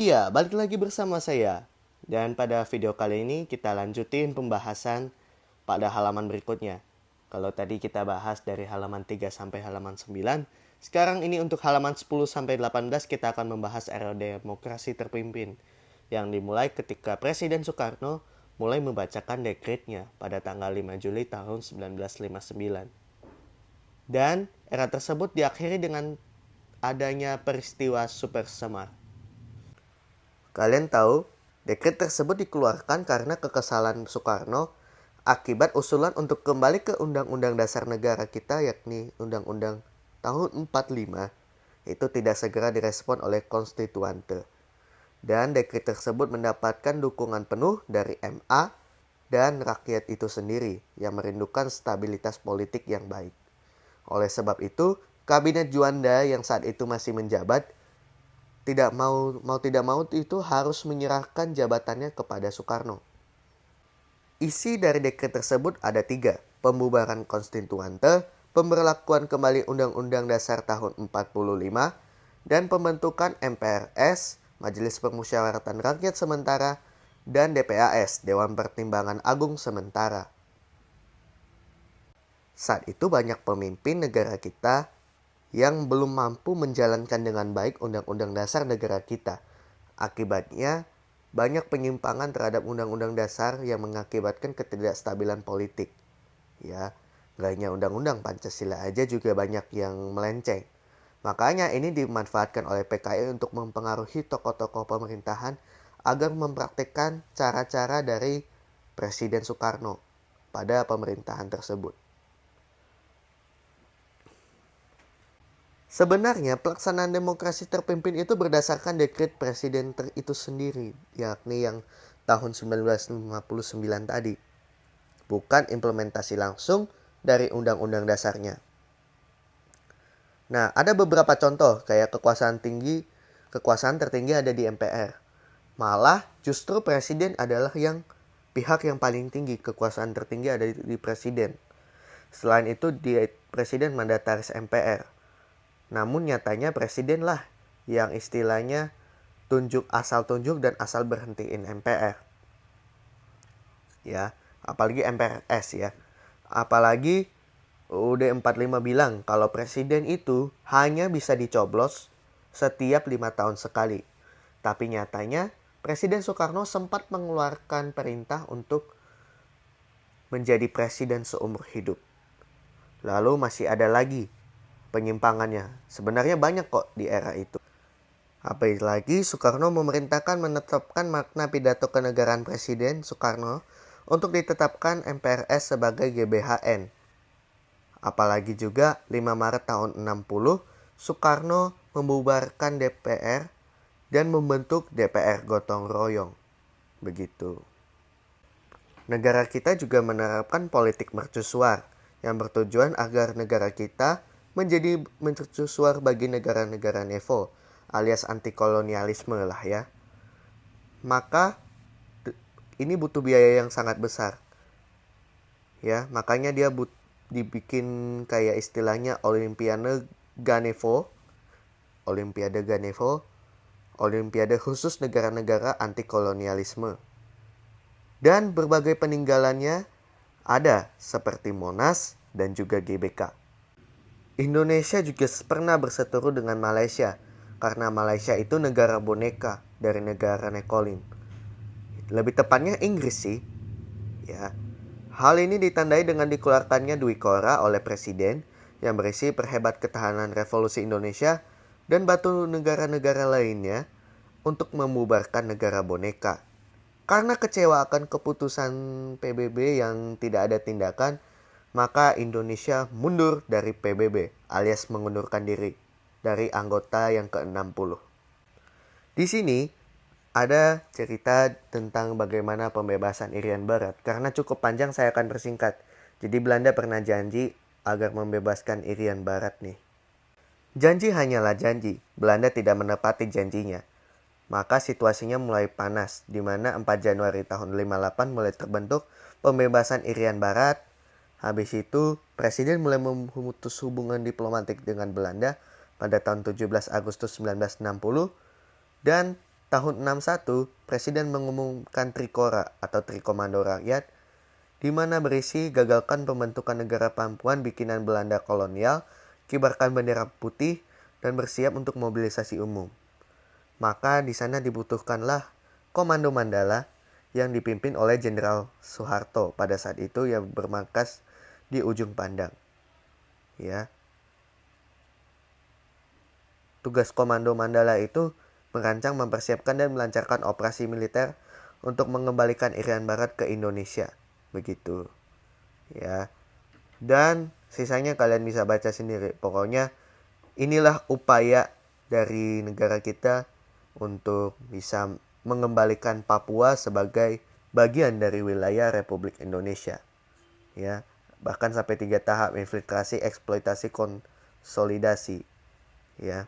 Iya, balik lagi bersama saya. Dan pada video kali ini kita lanjutin pembahasan pada halaman berikutnya. Kalau tadi kita bahas dari halaman 3 sampai halaman 9, sekarang ini untuk halaman 10 sampai 18 kita akan membahas era demokrasi terpimpin yang dimulai ketika Presiden Soekarno mulai membacakan dekretnya pada tanggal 5 Juli tahun 1959. Dan era tersebut diakhiri dengan adanya peristiwa Super Semar. Kalian tahu, dekret tersebut dikeluarkan karena kekesalan Soekarno akibat usulan untuk kembali ke Undang-Undang Dasar Negara kita yakni Undang-Undang tahun 45 itu tidak segera direspon oleh konstituante. Dan dekret tersebut mendapatkan dukungan penuh dari MA dan rakyat itu sendiri yang merindukan stabilitas politik yang baik. Oleh sebab itu, Kabinet Juanda yang saat itu masih menjabat tidak mau itu harus menyerahkan jabatannya kepada Soekarno. Isi dari dekret tersebut ada 3, pembubaran konstituante, pemberlakuan kembali Undang-Undang Dasar tahun 45, dan pembentukan MPRS, Majelis Permusyawaratan Rakyat Sementara, dan DPAS, Dewan Pertimbangan Agung Sementara. Saat itu banyak pemimpin negara kita yang belum mampu menjalankan dengan baik Undang-Undang Dasar negara kita. Akibatnya, banyak penyimpangan terhadap Undang-Undang Dasar yang mengakibatkan ketidakstabilan politik. Ya, gak hanya Undang-Undang Pancasila aja juga banyak yang melenceng. Makanya ini dimanfaatkan oleh PKI untuk mempengaruhi tokoh-tokoh pemerintahan agar mempraktikkan cara-cara dari Presiden Soekarno pada pemerintahan tersebut. Sebenarnya pelaksanaan demokrasi terpimpin itu berdasarkan dekret presiden itu sendiri, yakni yang tahun 1959 tadi. Bukan implementasi langsung dari undang-undang dasarnya. Nah, ada beberapa contoh kayak kekuasaan tertinggi ada di MPR. Malah justru presiden adalah pihak yang paling tinggi, kekuasaan tertinggi ada di presiden. Selain itu, presiden mandataris MPR. Namun nyatanya presidenlah yang istilahnya asal tunjuk dan asal berhentiin MPR. Ya, apalagi MPRS ya. Apalagi UUD 45 bilang kalau presiden itu hanya bisa dicoblos setiap 5 tahun sekali. Tapi nyatanya Presiden Soekarno sempat mengeluarkan perintah untuk menjadi presiden seumur hidup. Lalu masih ada lagi penyimpangannya. Sebenarnya banyak kok di era itu. Apalagi Soekarno memerintahkan menetapkan makna pidato kenegaraan Presiden Soekarno untuk ditetapkan MPRS sebagai GBHN. Apalagi juga 5 Maret tahun 60 Soekarno membubarkan DPR dan membentuk DPR gotong royong. Begitu. Negara kita juga menerapkan politik mercusuar yang bertujuan agar negara kita menjadi mercusuar bagi negara-negara NEVO alias anti kolonialisme lah ya. Maka ini butuh biaya yang sangat besar. Ya, makanya dia dibikin kayak istilahnya Olimpiade Ganevo, Olimpiade khusus negara-negara anti kolonialisme. Dan berbagai peninggalannya ada seperti Monas dan juga GBK. Indonesia juga pernah berseteru dengan Malaysia karena Malaysia itu negara boneka dari negara Nekolin. Lebih tepatnya Inggris sih. Ya. Hal ini ditandai dengan dikeluarkannya Dwikora oleh presiden yang berisi perhebat ketahanan revolusi Indonesia dan batu negara-negara lainnya untuk membubarkan negara boneka. Karena kecewa akan keputusan PBB yang tidak ada tindakan, maka Indonesia mundur dari PBB alias mengundurkan diri dari anggota yang ke-60. Di sini ada cerita tentang bagaimana pembebasan Irian Barat. Karena cukup panjang saya akan persingkat. Jadi Belanda pernah janji agar membebaskan Irian Barat nih. Janji hanyalah janji. Belanda tidak menepati janjinya. Maka situasinya mulai panas, di mana 4 Januari tahun 58 mulai terbentuk pembebasan Irian Barat. Habis itu, Presiden mulai memutus hubungan diplomatik dengan Belanda pada tahun 17 Agustus 1960. Dan tahun 61, Presiden mengumumkan Trikora atau Trikomando Rakyat, di mana berisi gagalkan pembentukan negara Papuan bikinan Belanda kolonial, kibarkan bendera putih, dan bersiap untuk mobilisasi umum. Maka di sana dibutuhkanlah Komando Mandala yang dipimpin oleh Jenderal Soeharto pada saat itu yang bermarkas di Ujung Pandang. Ya. Tugas Komando Mandala itu merancang, mempersiapkan, dan melancarkan operasi militer untuk mengembalikan Irian Barat ke Indonesia. Begitu. Ya. Dan sisanya kalian bisa baca sendiri. Pokoknya inilah upaya dari negara kita untuk bisa mengembalikan Papua sebagai bagian dari wilayah Republik Indonesia. Ya. Bahkan sampai 3 tahap: infiltrasi, eksploitasi, konsolidasi. Ya.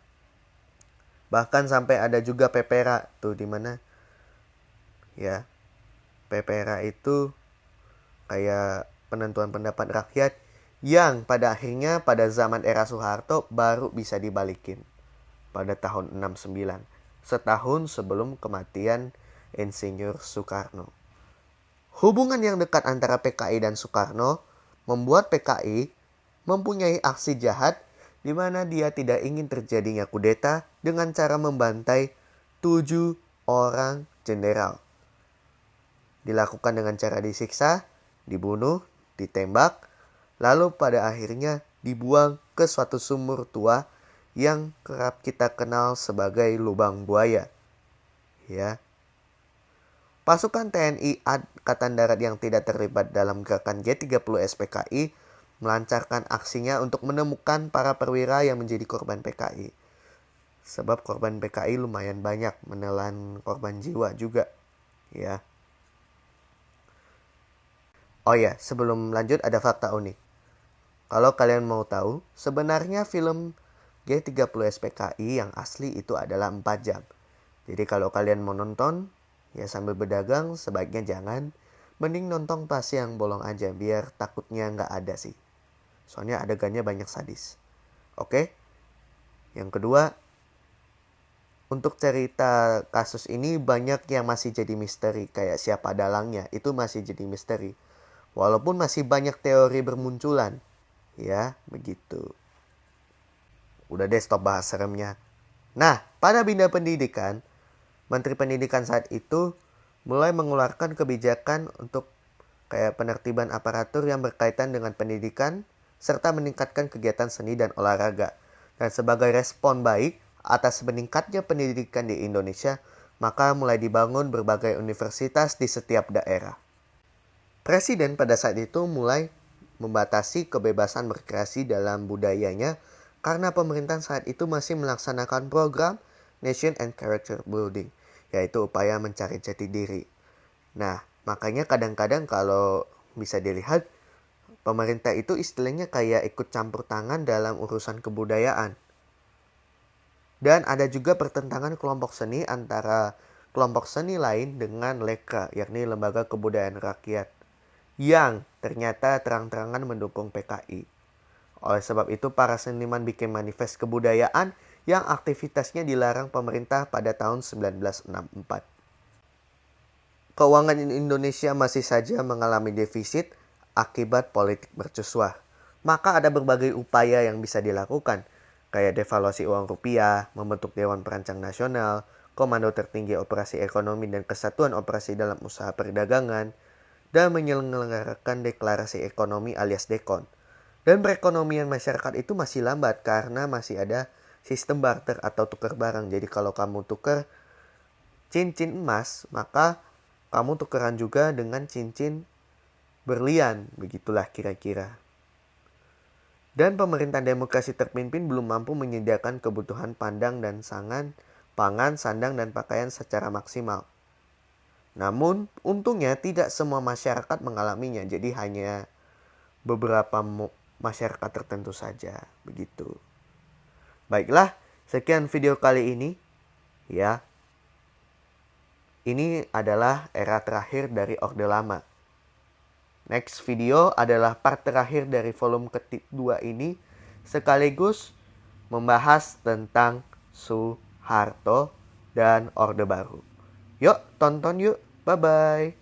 Bahkan sampai ada juga PPRA tuh, di mana ya PPRA itu kayak penentuan pendapat rakyat yang pada akhirnya pada zaman era Soeharto baru bisa dibalikin pada tahun 69, setahun sebelum kematian Insinyur Soekarno. Hubungan yang dekat antara PKI dan Soekarno membuat PKI mempunyai aksi jahat di mana dia tidak ingin terjadinya kudeta dengan cara membantai 7 orang jenderal. Dilakukan dengan cara disiksa, dibunuh, ditembak, lalu pada akhirnya dibuang ke suatu sumur tua yang kerap kita kenal sebagai lubang buaya. Ya. Pasukan TNI Angkatan Darat yang tidak terlibat dalam gerakan G30 SPKI melancarkan aksinya untuk menemukan para perwira yang menjadi korban PKI. Sebab korban PKI lumayan banyak, menelan korban jiwa juga. Ya. Oh ya, sebelum lanjut ada fakta unik. Kalau kalian mau tahu, sebenarnya film G30 SPKI yang asli itu adalah 4 jam. Jadi kalau kalian mau nonton, ya sambil berdagang sebaiknya jangan. Mending nonton pas yang bolong aja, biar takutnya nggak ada sih. Soalnya adegannya banyak sadis. Oke? Yang kedua, untuk cerita kasus ini banyak yang masih jadi misteri. Kayak siapa dalangnya, itu masih jadi misteri. Walaupun masih banyak teori bermunculan. Ya, begitu. Udah deh, stop bahas seremnya. Nah, pada bidang pendidikan, Menteri Pendidikan saat itu mulai mengeluarkan kebijakan untuk kayak penertiban aparatur yang berkaitan dengan pendidikan, serta meningkatkan kegiatan seni dan olahraga. Dan sebagai respon baik atas meningkatnya pendidikan di Indonesia, maka mulai dibangun berbagai universitas di setiap daerah. Presiden pada saat itu mulai membatasi kebebasan berkreasi dalam budayanya karena pemerintah saat itu masih melaksanakan program Nation and Character Building, yaitu upaya mencari jati diri. Nah, makanya kadang-kadang kalau bisa dilihat, pemerintah itu istilahnya kayak ikut campur tangan dalam urusan kebudayaan. Dan ada juga pertentangan kelompok seni antara kelompok seni lain dengan LEKRA, yakni Lembaga Kebudayaan Rakyat, yang ternyata terang-terangan mendukung PKI. Oleh sebab itu, para seniman bikin manifest kebudayaan yang aktivitasnya dilarang pemerintah pada tahun 1964. Keuangan Indonesia masih saja mengalami defisit akibat politik mercusuar. Maka ada berbagai upaya yang bisa dilakukan, kayak devaluasi uang rupiah, membentuk Dewan Perancang Nasional, Komando Tertinggi Operasi Ekonomi dan Kesatuan Operasi dalam Usaha Perdagangan, dan menyelenggarakan deklarasi ekonomi alias DEKON. Dan perekonomian masyarakat itu masih lambat karena masih ada sistem barter atau tukar barang. Jadi kalau kamu tukar cincin emas, maka kamu tukeran juga dengan cincin berlian. Begitulah kira-kira. Dan pemerintahan demokrasi terpimpin belum mampu menyediakan kebutuhan pangan, sandang, dan pakaian secara maksimal. Namun, untungnya tidak semua masyarakat mengalaminya. Jadi hanya beberapa masyarakat tertentu saja. Begitu. Baiklah, sekian video kali ini. Ya. Ini adalah era terakhir dari Orde Lama. Next video adalah part terakhir dari volume kedua ini, sekaligus membahas tentang Soeharto dan Orde Baru. Yuk, tonton yuk. Bye-bye.